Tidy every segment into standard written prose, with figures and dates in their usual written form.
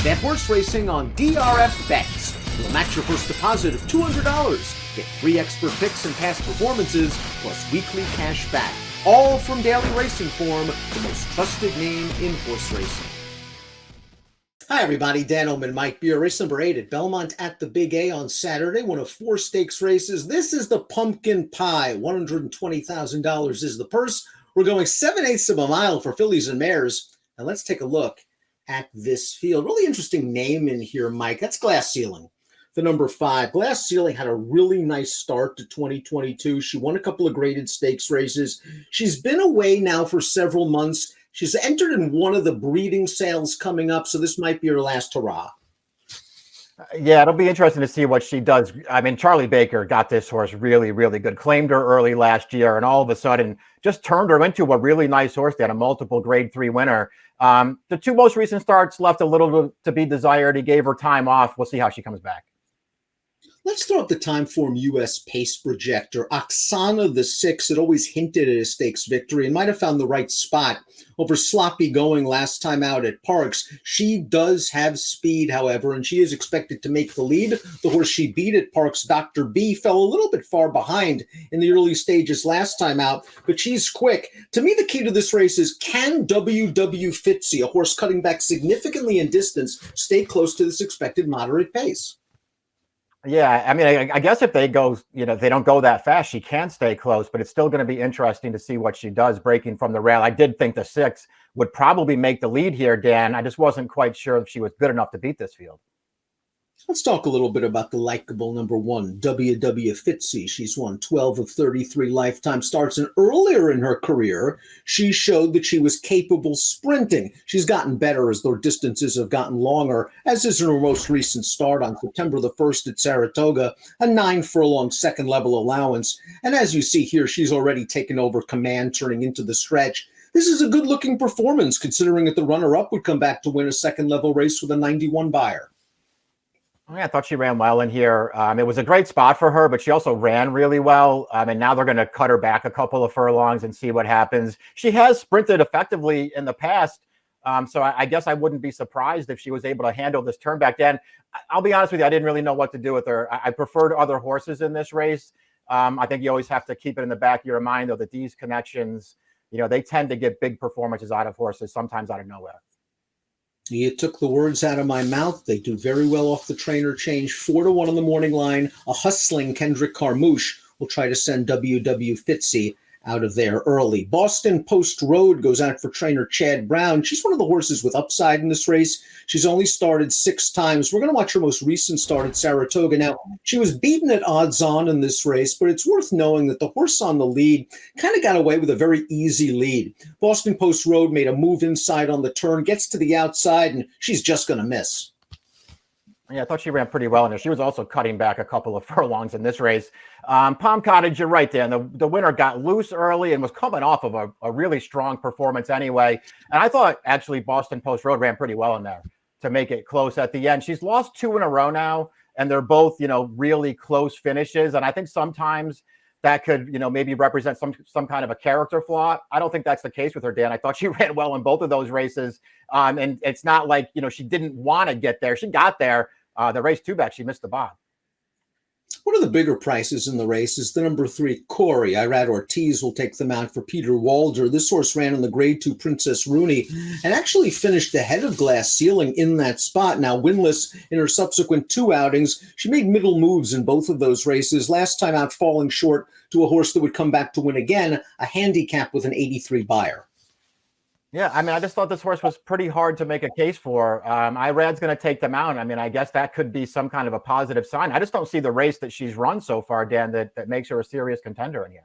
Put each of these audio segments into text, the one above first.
Bet horse racing on DRF Bets. We'll match your first deposit of $200. Get free expert picks and past performances, plus weekly cash back. All from Daily Racing Form, the most trusted name in horse racing. Hi everybody, Dan Illman, Mike Beer, race number 8 at Belmont at the Big A on Saturday, one of 4 stakes races. This is the Pumpkin Pie, $120,000 is the purse. We're going 7/8 of a mile for fillies and mares. Now let's take a look at this field. Really interesting name in here, Mike. That's Glass Ceiling, the number 5. Glass Ceiling had a really nice start to 2022. She won a couple of graded stakes races. She's been away now for several months. She's entered in one of the breeding sales coming up, so this might be her last hurrah. Yeah, it'll be interesting to see what she does. I mean, Charlie Baker got this horse really, really good. Claimed her early last year, and all of a sudden just turned her into a really nice horse. They had a multiple grade 3 winner. The 2 most recent starts left a little to be desired. He gave her time off. We'll see how she comes back. Let's throw up the Timeform U.S. pace projector. Oksana the 6 had always hinted at a stakes victory and might have found the right spot over sloppy going last time out at Parks. She does have speed, however, and she is expected to make the lead. The horse she beat at Parks, Dr. B, fell a little bit far behind in the early stages last time out, but she's quick. To me, the key to this race is, can WW Fitzy, a horse cutting back significantly in distance, stay close to this expected moderate pace? Yeah, I mean, I guess if they go, they don't go that fast, she can stay close, but it's still going to be interesting to see what she does breaking from the rail. I did think the 6 would probably make the lead here, Dan. I just wasn't quite sure if she was good enough to beat this field. Let's talk a little bit about the likable number 1, WW Fitzy. She's won 12 of 33 lifetime starts, and earlier in her career, she showed that she was capable sprinting. She's gotten better as their distances have gotten longer, as is in her most recent start on September the 1st at Saratoga, a 9-furlong second-level allowance. And as you see here, she's already taken over command, turning into the stretch. This is a good-looking performance, considering that the runner-up would come back to win a second-level race with a 91 buyer. Yeah, I thought she ran well in here. It was a great spot for her, but she also ran really well. And now they're going to cut her back a couple of furlongs and see what happens. She has sprinted effectively in the past. So I guess I wouldn't be surprised if she was able to handle this turn back then. I'll be honest with you, I didn't really know what to do with her. I preferred other horses in this race. I think you always have to keep it in the back of your mind, though, that these connections, they tend to get big performances out of horses, sometimes out of nowhere. You took the words out of my mouth. They do very well off the trainer change. 4-1 on the morning line. A hustling Kendrick Carmouche will try to send WW Fitzy out of there early. Boston Post Road goes out for trainer Chad Brown. She's one of the horses with upside in this race. She's only started 6 times. We're going to watch her most recent start at Saratoga. Now, she was beaten at odds on in this race, but it's worth knowing that the horse on the lead kind of got away with a very easy lead. Boston Post Road made a move inside on the turn, gets to the outside, and she's just going to miss. Yeah, I thought she ran pretty well in there. She was also cutting back a couple of furlongs in this race. Palm Cottage, you're right, Dan. The winner got loose early and was coming off of a really strong performance anyway. And I thought, actually, Boston Post Road ran pretty well in there to make it close at the end. She's lost 2 in a row now, and they're both, really close finishes. And I think sometimes that could, maybe represent some kind of a character flaw. I don't think that's the case with her, Dan. I thought she ran well in both of those races. And it's not like, she didn't want to get there. She got there. The race 2 back, she missed the bob. One of the bigger prices in the race is the number 3, Corey. Irad Ortiz will take them out for Peter Walder. This horse ran in the grade 2 Princess Rooney and actually finished ahead of Glass Ceiling in that spot. Now, winless in her subsequent 2 outings, she made middle moves in both of those races. Last time out, falling short to a horse that would come back to win again, a handicap with an 83 buyer. Yeah, I mean, I just thought this horse was pretty hard to make a case for. Irad's going to take them out. I mean, I guess that could be some kind of a positive sign. I just don't see the race that she's run so far, Dan, that makes her a serious contender in here.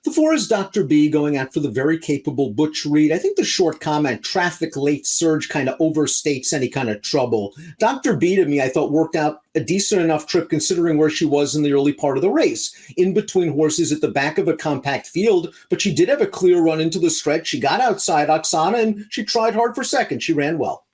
The 4 is Dr. B going out for the very capable Butch Reed. I think the short comment, traffic late surge, kind of overstates any kind of trouble. Dr. B, to me, I thought worked out a decent enough trip considering where she was in the early part of the race. In between horses at the back of a compact field, but she did have a clear run into the stretch. She got outside Oksana, and she tried hard for second. She ran well.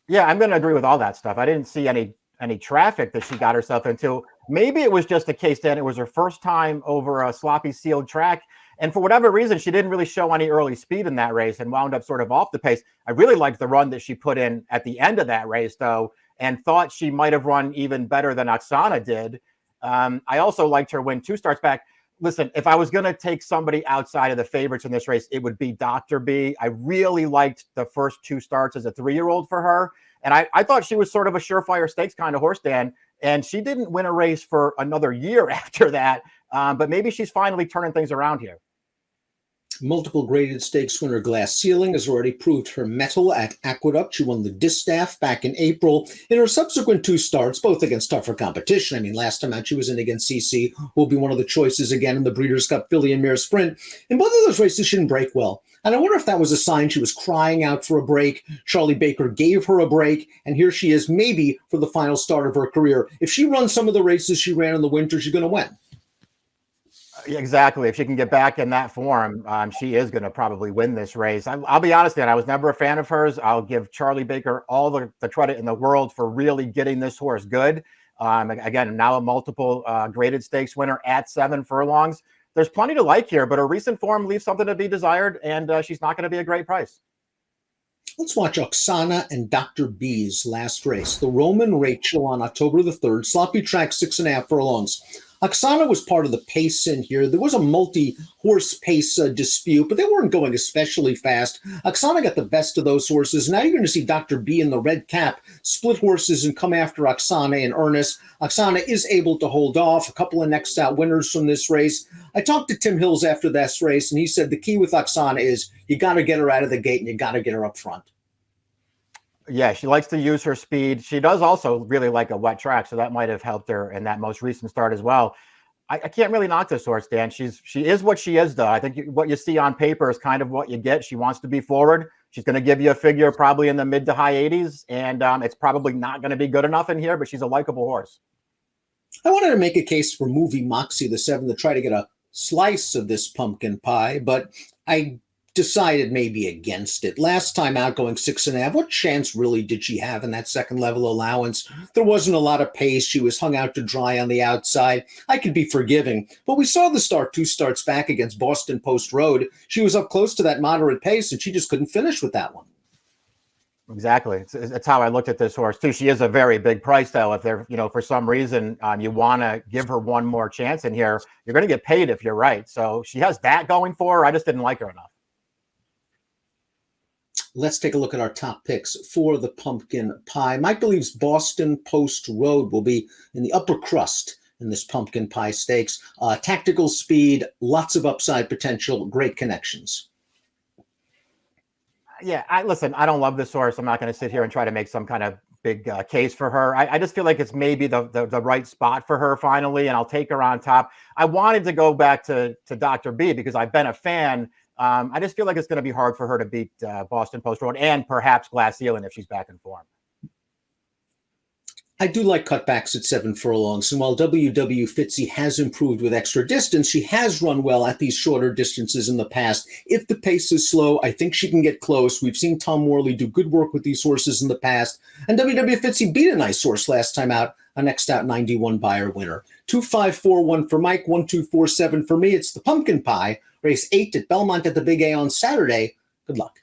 Yeah, I'm going to agree with all that stuff. I didn't see any traffic that she got herself into. Maybe it was just a case that it was her first time over a sloppy sealed track. And for whatever reason, she didn't really show any early speed in that race and wound up sort of off the pace. I really liked the run that she put in at the end of that race, though, and thought she might have run even better than Oksana did. I also liked her win 2 starts back. Listen, if I was going to take somebody outside of the favorites in this race, it would be Dr. B. I really liked the first 2 starts as a 3-year-old for her. And I thought she was sort of a surefire stakes kind of horse, Dan. And she didn't win a race for another year after that. But maybe she's finally turning things around here. Multiple graded stakes winner Glass Ceiling has already proved her mettle at Aqueduct. She won the Distaff back in April. In her subsequent 2 starts, both against tougher competition. I mean, last time out she was in against CC, who will be one of the choices again in the Breeders' Cup Filly and Mare Sprint. In both of those races, she didn't break well. And I wonder if that was a sign she was crying out for a break. Charlie Baker gave her a break, and here she is maybe for the final start of her career. If she runs some of the races she ran in the winter, she's going to win. Exactly. If she can get back in that form, she is going to probably win this race. I'll be honest, Dan, I was never a fan of hers. I'll give Charlie Baker all the credit in the world for really getting this horse good. Again, now a multiple graded stakes winner at 7 furlongs. There's plenty to like here, but her recent form leaves something to be desired, and she's not going to be a great price. Let's watch Oksana and Dr. B's last race, the Roman Rachel on October the 3rd, sloppy track 6.5 furlongs. Oksana was part of the pace in here. There was a multi-horse pace dispute, but they weren't going especially fast. Oksana got the best of those horses. Now you're going to see Dr. B in the red cap split horses and come after Oksana in earnest. Oksana is able to hold off. A couple of next out winners from this race. I talked to Tim Hills after this race, and he said the key with Oksana is you got to get her out of the gate and you got to get her up front. Yeah, she likes to use her speed. She does also really like a wet track, so that might have helped her in that most recent start as well. I can't really knock this horse, Dan. She is what she is, though. I think what you see on paper is kind of what you get. She wants to be forward. She's going to give you a figure probably in the mid to high 80s, and it's probably not going to be good enough in here, but she's a likable horse. I wanted to make a case for Movie Moxie the 7 to try to get a slice of this pumpkin pie, but I decided maybe against it. Last time out going 6.5, what chance really did she have in that second level allowance? There wasn't a lot of pace. She was hung out to dry on the outside. I could be forgiving, but we saw the start 2 starts back against Boston Post Road. She was up close to that moderate pace, and she just couldn't finish with that one. Exactly. It's how I looked at this horse too. She is a very big price, though. If there, for some reason you want to give her one more chance in here, you're going to get paid if you're right. So she has that going for her. I just didn't like her enough. Let's take a look at our top picks for the pumpkin pie. Mike believes Boston Post Road will be in the upper crust in this pumpkin pie stakes. Tactical speed, lots of upside potential, great connections. Yeah, listen, I don't love this horse. I'm not going to sit here and try to make some kind of big case for her. I just feel like it's maybe the right spot for her finally, and I'll take her on top. I wanted to go back to Dr. B because I've been a fan. I just feel like it's going to be hard for her to beat Boston Post Road and perhaps Glass Ceiling if she's back in form. I do like cutbacks at 7 furlongs, and while WW Fitzy has improved with extra distance, she has run well at these shorter distances in the past. If the pace is slow, I think she can get close. We've seen Tom Worley do good work with these horses in the past, and WW Fitzy beat a nice horse last time out, a next out 91 buyer winner. 2-5-4-1 for Mike, 1-2-4-7 for me. It's the pumpkin pie, race 8 at Belmont at the Big A on Saturday. Good luck.